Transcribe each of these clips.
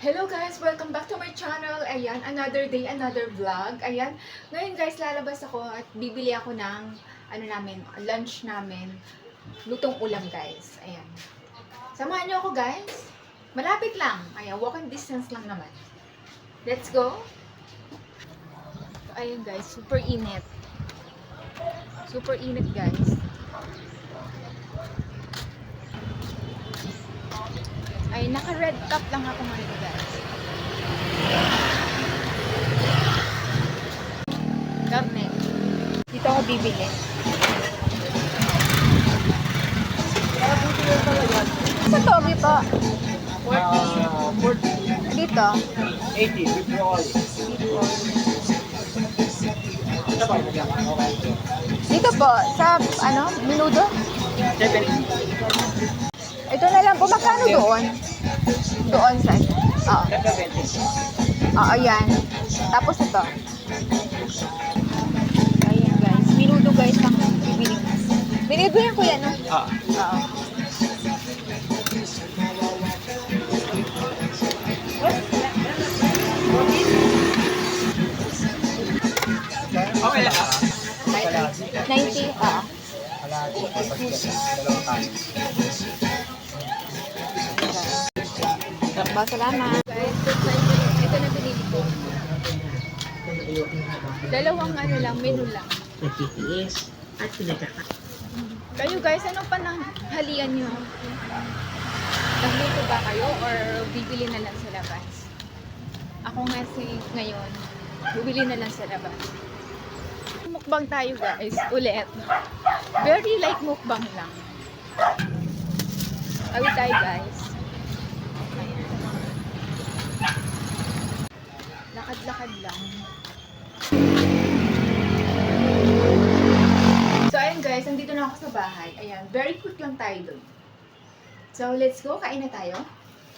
Hello guys! Welcome back to my channel. Ayan, another day, another vlog. Ayan, ngayon guys, lalabas ako at bibili ako ng lunch namin. Lutong ulam guys. Ayan. Samahan niyo ako guys. Malapit lang. Ayan, walking distance lang naman. Let's go! Ayan guys, super init. Super init guys. Ay, naka-red top lang ako ngayon guys. Karne. Dito ako bibili. Sa togi po? 40. Dito? 80 with oil. Dito po, sa minudo? 70. Ito na lang po, magkano doon? Doon sa Oo. Oo, yan. Tapos ito. Ayan guys, minudo guys ang bibili. Minudo yan kuya, no? Oo. Okay lang. 90, oo. Salamat. Guys, ito na binili ko. Dalawang menu lang. At pinagkaka. Kayo guys, ano pa nang halian nyo? Nagluto ba kayo or bibili na lang sa labas? Ako nga ngayon, bibili na lang sa labas. Mukbang tayo guys, ulit. Very like mukbang lang. Awit tayo guys. Ayan. Lakad-lakad lang. So ayan guys, nandito na ako sa bahay. Ayan, very quick lang tayo dun. So let's go, kain na tayo.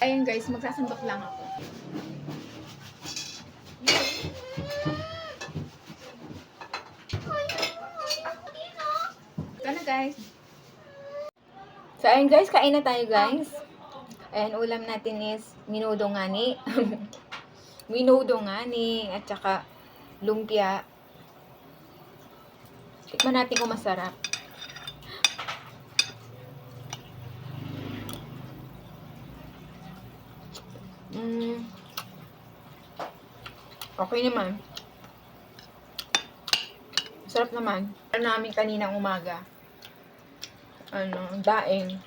Ayan guys, magsasandok lang ako. Ito na guys. So ayan guys, kain na tayo guys. Ayan, ulam natin is minudo ngani. Minudo ngani at saka lumpia. Tikman natin kung masarap. Okay naman. Masarap naman. Ano namin kaninang umaga. Daing.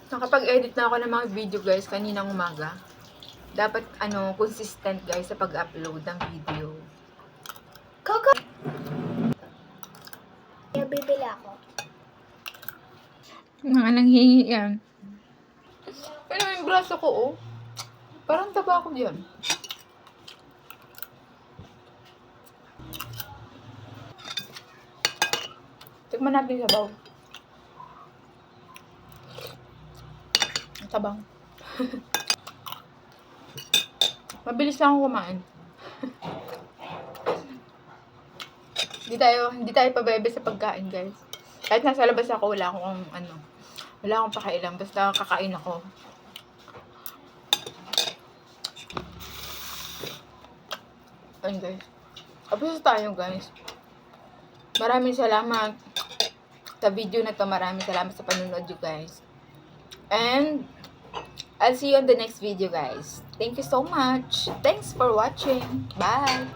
Nakapag-edit na ako ng mga video guys kaninang umaga. Dapat consistent guys sa pag-upload ng video. Coco! Kaya bibili ako. Mga nanghingi yan. Pero yung braso ko oh. Parang taba ako diyan. Tikman natin sa baw. Ang tabang. Mabilis lang ako kumain. Hindi tayo pabebe sa pagkain, guys. Kahit nasa labas ako, wala akong pakailan. Basta kakain ako. Ayun, guys. Tapos tayo, guys. Maraming salamat sa video na to. Maraming salamat sa panunod you guys. And I'll see you on the next video, guys. Thank you so much. Thanks for watching. Bye!